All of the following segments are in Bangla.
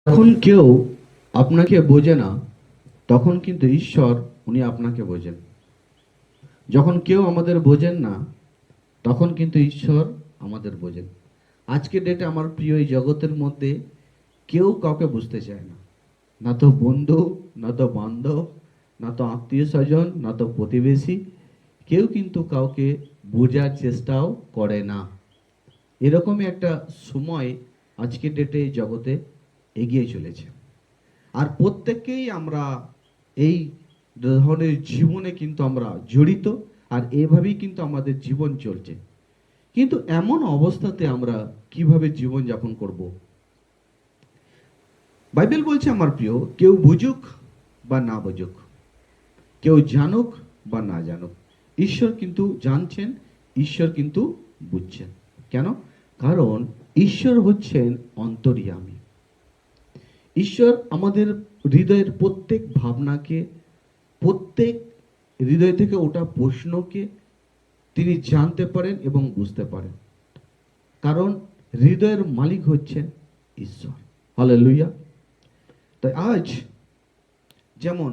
যখন কেউ আপনাকে বোঝে না, তখন কিন্তু ঈশ্বর উনি আপনাকে বোঝেন। যখন কেউ আমাদের বোঝেন না, তখন কিন্তু ঈশ্বর আমাদের বোঝেন। আজকের ডেটে আমার প্রিয় এই জগতের মধ্যে কেউ কাউকে বুঝতে চায় না। না তো বন্ধু, না তো বান্ধব, না তো আত্মীয় স্বজন, না তো প্রতিবেশী। কেউ কিন্তু কাউকে বোঝার চেষ্টাও করে না। এরকমই একটা সময় আজকের ডেটে এই জগতে এগিয়ে চলেছে। আর প্রত্যেককেই আমরা এই ধরনের জীবনে কিন্তু আমরা জড়িত, আর এভাবেই কিন্তু আমাদের জীবন চলছে। কিন্তু এমন অবস্থাতে আমরা কিভাবে জীবন যাপন করব? বাইবেল বলছে আমার প্রিয়, কেউ বুঝুক বা না বুঝুক, কেউ জানুক বা না জানুক, ঈশ্বর কিন্তু জানছেন, ঈশ্বর কিন্তু বুঝছেন। কেন? কারণ ঈশ্বর হচ্ছেন অন্তর্যামী। ঈশ্বর আমাদের হৃদয়ের প্রত্যেক ভাবনাকে, প্রত্যেক হৃদয় থেকে ওঠা প্রশ্নকে তিনি জানতে পারেন এবং বুঝতে পারেন। কারণ হৃদয়ের মালিক হচ্ছেন ঈশ্বর। হালেলুয়া। তাই আজ যেমন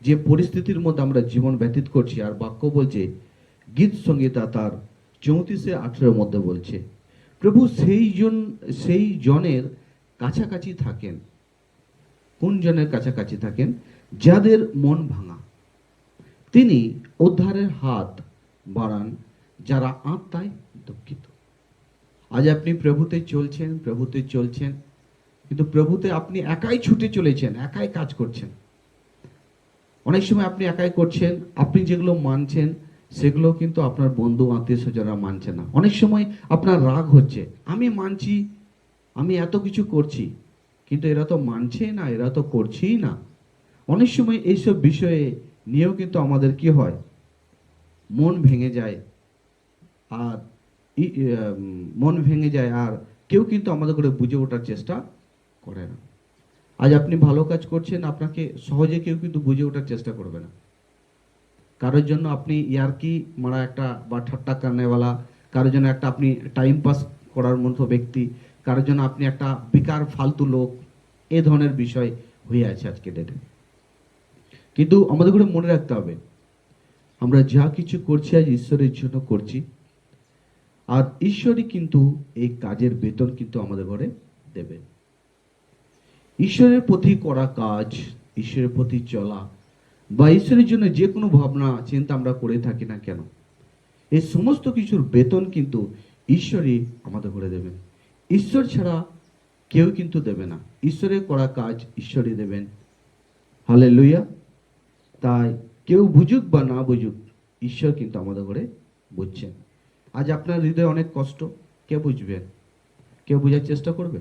যে পরিস্থিতির মধ্যে আমরা জীবন ব্যতীত করছি, আর বাক্য বলছে, গীত সংগীতা তার 34-18 মধ্যে বলছে, প্রভু সেই জনের কাছাকাছি থাকেন। কোন জনের কাছাকাছি থাকেন? যাদের মন ভাঙা। তিনি উদ্ধারের হাত বাড়ান যারা আত্মায় দুঃখিত। আজ আপনি প্রভুতে চলছেন, প্রভুতে চলছেন, কিন্তু প্রভুতে আপনি একাই ছুটে চলেছেন, একাই কাজ করছেন। অনেক সময় আপনি একাই করছেন, আপনি যেগুলো মানছেন সেগুলো কিন্তু আপনার বন্ধু আত্মীয় স্বজনরা মানছে না। অনেক সময় আপনার রাগ হচ্ছে, আমি মানছি, আমি এত কিছু করছি, কিন্তু এরা তো মানছেই না, এরা তো করছেই না। অনেক সময় এইসব বিষয়ে নিয়েও কিন্তু আমাদের কি হয়, মন ভেঙে যায়। আর মন ভেঙে যায়, আর কেউ কিন্তু আমাদের করে বুঝে ওঠার চেষ্টা করে না। আজ আপনি ভালো কাজ করছেন, আপনাকে সহজে কেউ কিন্তু বুঝে ওঠার চেষ্টা করবে না। কারোর জন্য আপনি ইয়ার্কি মারা একটা বা ঠাট্টা কারণেওয়ালা, কারোর জন্য একটা আপনি টাইম পাস করার মতো ব্যক্তি, কারোর জন্য আপনি একটা বেকার ফালতু লোক, এ ধরনের বিষয় হয়ে আছে আজকে ডেটে। কিন্তু আমাদের করে মনে রাখতে হবে, আমরা যা কিছু করছি আজ ঈশ্বরের জন্য করছি, আর ঈশ্বরই কিন্তু এই কাজের বেতন কিন্তু আমাদের ঘরে দেবে। ঈশ্বরের প্রতি করা কাজ, ঈশ্বরের প্রতি চলা, বা ঈশ্বরের জন্য যে কোনো ভাবনা চিন্তা আমরা করে থাকি না কেন, এই সমস্ত কিছুর বেতন কিন্তু ঈশ্বরই আমাদের ঘরে দেবেন। ঈশ্বর ছাড়া কেউ কিন্তু দেবে না। ঈশ্বরের করা কাজ ঈশ্বরই দেবেন। হালেলুয়া। তাই কেউ বুঝুক বা না বুঝুক, ঈশ্বর কিন্তু আমাদের ঘরে বুঝছেন। আজ আপনার হৃদয়ে অনেক কষ্ট, কে বুঝবেন? কেউ বোঝার চেষ্টা করবে?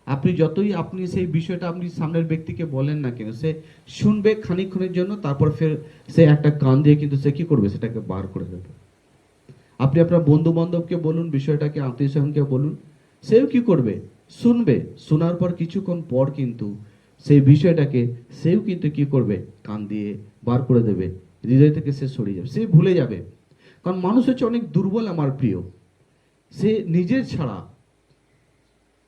আপনি যতই আপনি সেই বিষয়টা আপনি সামনের ব্যক্তিকে বলেন না কেন, সে শুনবে খানিকক্ষণের জন্য, তারপর ফের সে একটা কান দিয়ে কিন্তু সে কি করবে, সেটাকে বার করে দেবে। আপনি আপনার বন্ধু বান্ধবকে বলুন বিষয়টাকে, আত্মীয় স্বজনকে বলুন, সেও কি করবে, শুনবে। শোনার পর কিছুক্ষণ পর কিন্তু সেই বিষয়টাকে সেও কিন্তু কি করবে, কান দিয়ে বার করে দেবে, হৃদয় থেকে সে সরিয়ে যাবে, সে ভুলে যাবে। কারণ মানুষ হচ্ছে অনেক দুর্বল আমার প্রিয়। সে নিজের ছাড়া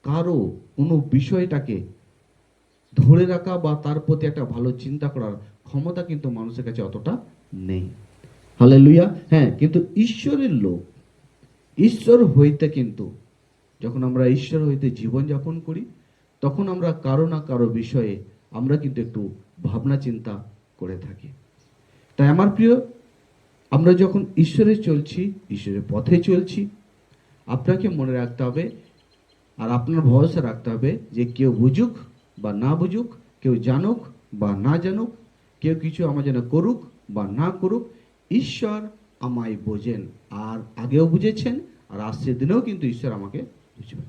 কারো কোনো বিষয়টাকে ধরে রাখা বা তার প্রতি একটা ভালো চিন্তা করার ক্ষমতা কিন্তু মানুষের কাছে অতটা নেই। হালেলুয়া। হ্যাঁ, কিন্তু ঈশ্বরের লোক, ঈশ্বর হইতে কিন্তু যখন আমরা ঈশ্বর হইতে জীবনযাপন করি, তখন আমরা কারো না কারো বিষয়ে আমরা কিন্তু একটু ভাবনা চিন্তা করে থাকি। তাই আমার প্রিয়, আমরা যখন ঈশ্বরে চলছি, ঈশ্বরের পথে চলছি, আপনাকে মনে রাখতে হবে, আর আপনার ভরসা রাখতে হবে যে কেউ বুঝুক বা না বুঝুক, কেউ জানুক বা না জানুক, কেউ কিছু আমার যেন করুক বা না করুক, ঈশ্বর আমায় বোঝেন, আর আগেও বুঝেছেন, আর আসছে দিনেও কিন্তু ঈশ্বর আমাকে বুঝবেন।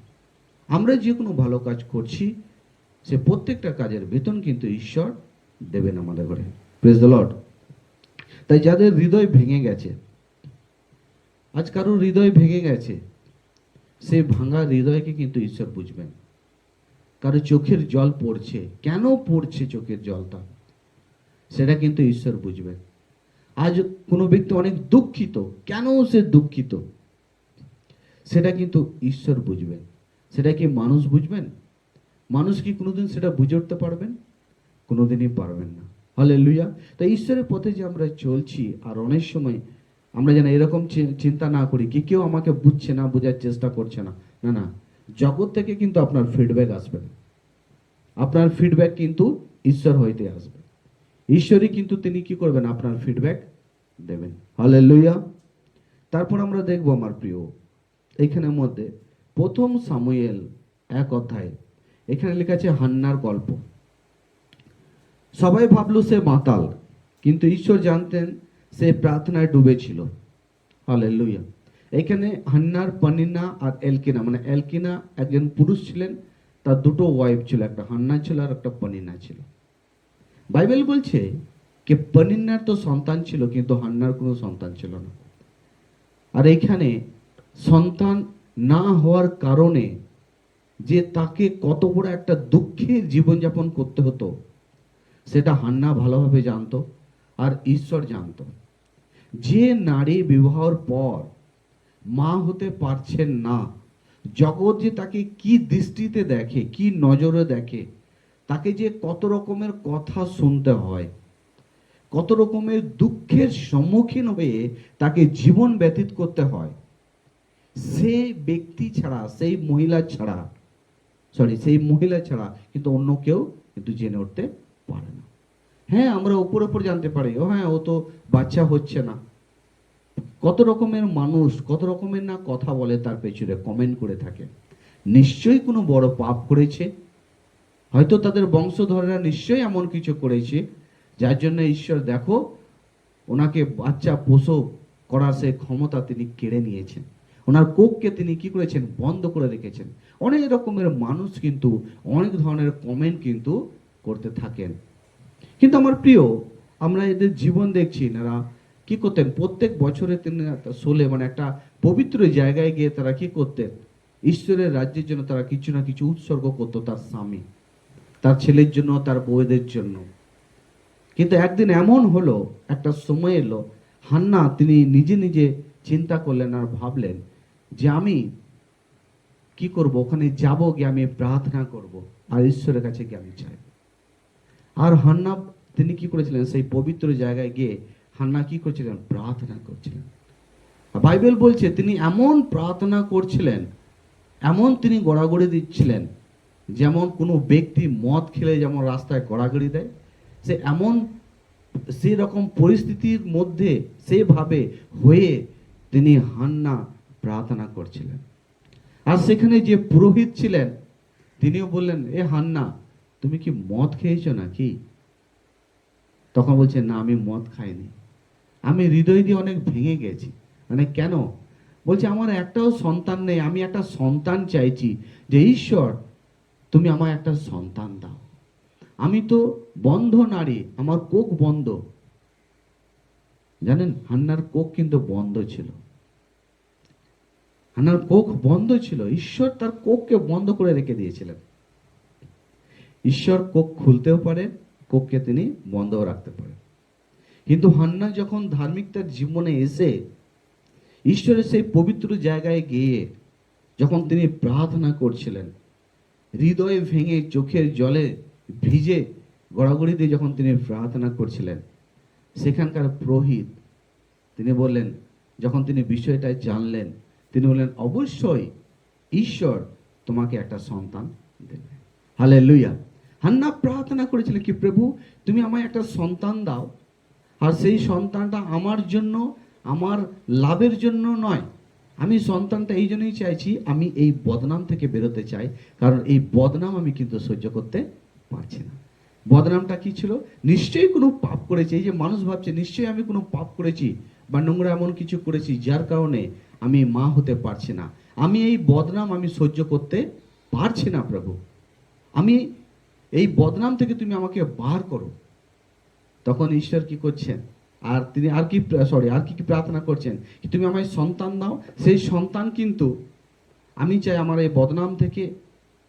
আমরা যে কোনো ভালো কাজ করছি, সে প্রত্যেকটা কাজের বেতন কিন্তু ঈশ্বর দেবেন আমাদের ঘরে। Praise the lord. তাই যাদের হৃদয় ভেঙে গেছে, আজ কারোর হৃদয় ভেঙে গেছে, সেই ভাঙা হৃদয়কে কিন্তু ঈশ্বর বুঝবেন। কারো চোখের জল পড়ছে, কেন পড়ছে চোখের জলটা, সেটা কিন্তু ঈশ্বর বুঝবেন। আজ কোনো ব্যক্তি অনেক দুঃখিত, কেন সে দুঃখিত, সেটা কিন্তু ঈশ্বর বুঝবেন। সেটা কি মানুষ বুঝবেন? মানুষ কি কোনোদিন সেটা বুঝে উঠতে পারবেন? কোনোদিনই পারবেন না। হালেলুয়া। তো ঈশ্বরের পথে যে আমরা চলছি, আর অনেক সময় আমরা যেন এরকম চিন্তা না করি কি কেউ আমাকে বুঝছে না, বোঝার চেষ্টা করছে না। না না, জগৎ থেকে কিন্তু আপনার ফিডব্যাক আসবে না। আপনার ফিডব্যাক কিন্তু ঈশ্বর হইতে আসবে। ঈশ্বরই কিন্তু তিনি কি করবেন? আপনার ফিডব্যাক দেবেন। হালেলুয়া। তারপর আমরা দেখব আমার প্রিয়, এইখানের মধ্যে 1 সামুয়েল 1 অধ্যায়, এখানে লেখা আছে হান্নার গল্প। সবাই ভাবলো সে মাতাল, কিন্তু ঈশ্বর জানতেন সে প্রার্থনায় ডুবেছিল। হালেলুয়া। এখানে হান্নার পনিনা আর এলকিনা, মানে এলকিনা একজন পুরুষ ছিলেন, তার 2টো ওয়াইফ ছিল, একটা হান্না ছিল আর একটা পনিনা ছিল। বাইবেল বলছে যে পনিন্নার তো সন্তান ছিল, কিন্তু হান্নার কোনো সন্তান ছিল না। আর এইখানে সন্তান না হওয়ার কারণে যে তাকে কত বড় একটা দুঃখের জীবনযাপন করতে হতো, সেটা হান্না ভালোভাবে জানতো, আর ঈশ্বর জানতো। যে নারী বিবাহের পর মা হতে পারছেন না, জগৎ যে তাকে কি দৃষ্টিতে দেখে, কি নজরে দেখে, তাকে যে কত রকমের কথা শুনতে হয়, কত রকমের দুঃখের সম্মুখীন হয়ে তাকে জীবন ব্যতীত করতে হয়, সেই ব্যক্তি ছাড়া, সেই মহিলা ছাড়া কিন্তু অন্য কেউ কিন্তু জেনে উঠতে পারে না। হ্যাঁ, আমরা উপর জানতে পারি, ও হ্যাঁ, ও তো বাচ্চা হচ্ছে না। কত রকমের মানুষ কত রকমের না কথা বলে, তার পেছনে কমেন্ট করে থাকে। নিশ্চয়ই কোনো বড় পাপ করেছে, হয়তো তাদের বংশধররা নিশ্চয়ই এমন কিছু করেছে যার জন্য ঈশ্বর দেখো ওনাকে বাচ্চা প্রসব করার সেই ক্ষমতা তিনি কেড়ে নিয়েছেন, ওনার কোককে তিনি কি করেছেন? বন্ধ করে রেখেছেন। অনেক রকমের মানুষ কিন্তু অনেক ধরনের কমেন্ট কিন্তু করতে থাকেন। কিন্তু আমার প্রিয়, আমরা এদের জীবন দেখছি, এনারা কি করতেন? প্রত্যেক বছরে তিনি একটা মানে একটা পবিত্র জায়গায় গিয়ে তারা কি করতেন? ঈশ্বরের রাজ্যের জন্য তারা কিছু না কিছু উৎসর্গ করতো, তার স্বামী, তার ছেলের জন্য, তার বউদের জন্য। কিন্তু একদিন এমন হলো, একটা সময় এলো, হান্না তিনি নিজে নিজে চিন্তা করলেন আর ভাবলেন যে আমি কি করব? ওখানে যাব, গিয়ে আমি প্রার্থনা করব, আর ঈশ্বরের কাছে গিয়ে আমি চাইব। আর হান্না তিনি কি করেছিলেন? সেই পবিত্র জায়গায় গিয়ে হান্না কি করছিলেন? প্রার্থনা করছিলেন। বাইবেল বলছে তিনি এমন প্রার্থনা করছিলেন, এমন তিনি গড়াগড়ি দিচ্ছিলেন, যেমন কোনো ব্যক্তি মদ খেলে যেমন রাস্তায় গড়াগড়ি দেয়, সে এমন সেই রকম পরিস্থিতির মধ্যে সেভাবে হয়ে তিনি হান্না প্রার্থনা করছিলেন। আর সেখানে যে পুরোহিত ছিলেন তিনিও বললেন, এ হান্না, তুমি কি মদ খেয়েছো নাকি? তখন বলছে, না, আমি মদ খাইনি, আমি হৃদয় দিয়ে অনেক ভেঙে গেছি। মানে কেন? বলছে, আমার একটাও সন্তান নেই, আমি একটা সন্তান চাইছি, যে ঈশ্বর তুমি আমার একটা সন্তান দাও। আমি তো বন্ধ নারী, আমার কোক বন্ধ। জানেন, হান্নার কোক কিন্তু বন্ধ ছিল। হান্নার কোক বন্ধ ছিল, ঈশ্বর তার কোককে বন্ধ করে রেখে দিয়েছিলেন। ঈশ্বর কোক খুলতেও পারে, কোককে তিনি বন্ধও রাখতে পারেন। কিন্তু হান্না যখন ধার্মিকতার জীবনে এসে ঈশ্বরের সেই পবিত্র জায়গায় গিয়ে যখন তিনি প্রার্থনা করছিলেন, হৃদয় ভেঙে চোখের জলে ভিজে গড়াগড়ি দিয়ে যখন তিনি প্রার্থনা করছিলেন, সেখানকার পুরোহিত তিনি বললেন, যখন তিনি বিষয়টা জানলেন, তিনি বললেন, অবশ্যই ঈশ্বর তোমাকে একটা সন্তান দেবে। হালেলুয়া। হান্না প্রার্থনা করেছিলেন কি, প্রভু তুমি আমায় একটা সন্তান দাও, আর সেই সন্তানটা আমার জন্য, আমার লাভের জন্য নয়। আমি সন্তানটা এই জন্যই চাইছি, আমি এই বদনাম থেকে বেরোতে চাই, কারণ এই বদনাম আমি কিন্তু সহ্য করতে পারছি না। বদনামটা কি ছিল? নিশ্চয়ই কোনো পাপ করেছি। এই যে মানুষ ভাবছে নিশ্চয়ই আমি কোনো পাপ করেছি বা নোংরা এমন কিছু করেছি যার কারণে আমি মা হতে পারছি না। আমি এই বদনাম আমি সহ্য করতে পারছি না প্রভু, আমি এই বদনাম থেকে তুমি আমাকে বার করো। তখন ঈশ্বর কি করছেন? আর তিনি আর কি প্রার্থনা করছেন? তুমি আমায় সন্তান দাও, সেই সন্তান কিন্তু আমি চাই আমার এই বদনাম থেকে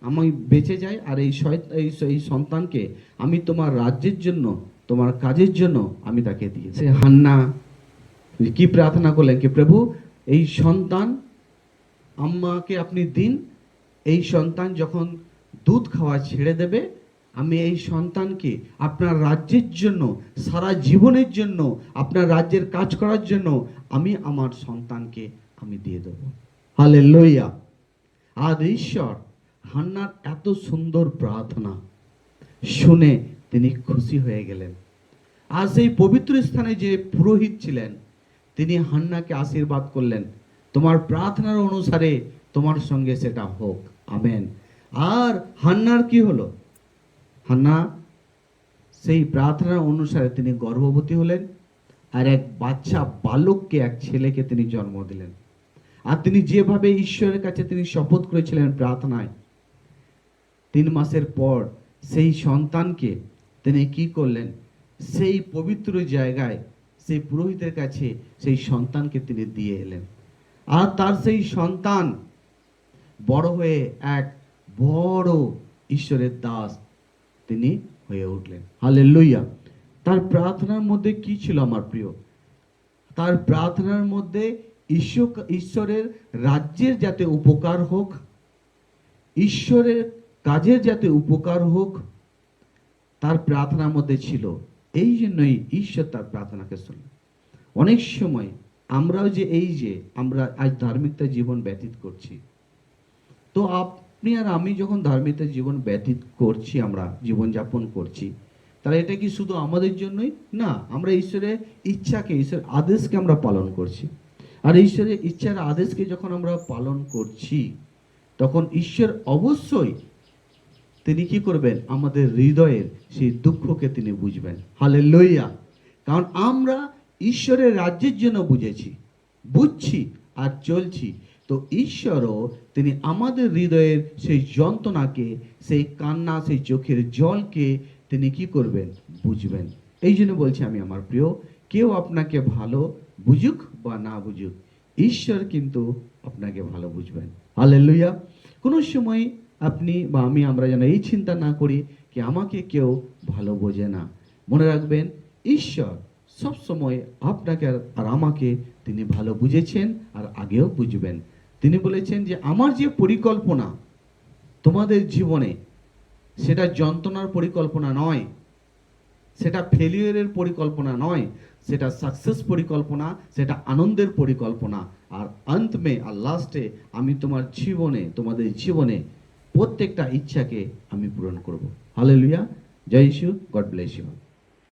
আমি বেঁচে যাই, আর এই সন্তানকে আমি তোমার রাজ্যের জন্য, তোমার কাজের জন্য আমি তাকে দিই। সে হান্না কি প্রার্থনা করলেন কি, প্রভু এই সন্তান আমাকে আপনি দিন, এই সন্তান যখন দুধ খাওয়া ছেড়ে দেবে, আমি এই সন্তানকে আপনার রাজ্যের জন্য, সারা জীবনের জন্য, আপনার রাজ্যের কাজ করার জন্য আমি আমার সন্তানকে আমি দিয়ে দেবো। হালেলুয়া। আর ঈশ্বর হান্নার এত সুন্দর প্রার্থনা শুনে তিনি খুশি হয়ে গেলেন। আর সেই পবিত্র স্থানে যে পুরোহিত ছিলেন তিনি হান্নাকে আশীর্বাদ করলেন, তোমার প্রার্থনার অনুসারে তোমার সঙ্গে সেটা হোক, আমেন। আর হান্নার কি হলো? হান্না সেই প্রার্থনার অনুসারে তিনি গর্ভবতী হলেন, আর এক বাচ্চা বালককে, এক ছেলেকে তিনি জন্ম দিলেন। আর তিনি যেভাবে ঈশ্বরের কাছে তিনি শপথ করেছিলেন প্রার্থনায়, 3 মাসের পর সেই সন্তানকে তিনি কি করলেন? সেই পবিত্র জায়গায় সেই পুরোহিতের কাছে সেই সন্তানকে তিনি দিয়ে এলেন। আর তার সেই সন্তান বড় হয়ে এক বড় ঈশ্বরের দাস তিনি হয়ে উঠলেন। হালেলুয়া। তার প্রার্থনার মধ্যে কি ছিল আমার প্রিয়? তার প্রার্থনার মধ্যে ঈশ্বরের রাজ্যের যাতে উপকার হোক, ঈশ্বরের কাজের যাতে উপকার হোক, তার প্রার্থনার মধ্যে ছিল। এই জন্যই ঈশ্বর তার প্রার্থনাকে শুনলেন। অনেক সময় আমরাও যে আমরা আজ ধার্মিকতা জীবন ব্যতীত করছি, তো আপনি আর আমি যখন ধার্মিকতা জীবন ব্যতীত করছি, আমরা জীবনযাপন করছি, তাহলে এটা কি শুধু আমাদের জন্যই না, আমরা ঈশ্বরের ইচ্ছাকে, ঈশ্বরের আদেশকে আমরা পালন করছি। আর ঈশ্বরের ইচ্ছার আদেশকে যখন আমরা পালন করছি, তখন ঈশ্বর অবশ্যই তিনি কি করবেন? আমাদের হৃদয়ের সেই দুঃখকে তিনি বুঝবেন। হালেলুয়া। কারণ আমরা ঈশ্বরের রাজ্যের জন্য বুঝছি আর চলছি, তো ঈশ্বরও তিনি আমাদের হৃদয়ের সেই যন্ত্রণাকে, সেই কান্না, সেই চোখের জলকে তিনি কি করবেন? বুঝবেন। এই জন্য বলছি আমি আমার প্রিয়, কেউ আপনাকে ভালো বুঝুক বা না বুঝুক, ঈশ্বর কিন্তু আপনাকে ভালো বুঝবেন। হালেলুয়া। কোনো সময় আপনি বা আমরা যেন এই চিন্তা না করি কি আমাকে কেউ ভালো বোঝে না। মনে রাখবেন, ঈশ্বর সব সময় আপনাকে আর আমাকে তিনি ভালো বুঝেছেন আর আগেও বুঝবেন। তিনি বলেছেন যে আমার যে পরিকল্পনা তোমাদের জীবনে, সেটা যন্ত্রণার পরিকল্পনা নয়, সেটা ফেলিয়ারের পরিকল্পনা নয়, সেটা সাকসেস পরিকল্পনা, সেটা আনন্দের পরিকল্পনা। আর অন্ত মে আর লাস্টে আমি তোমার জীবনে, তোমাদের জীবনে প্রত্যেকটা ইচ্ছাকে আমি পূরণ করব। হালেলুয়া। জয় যিশু। God bless you.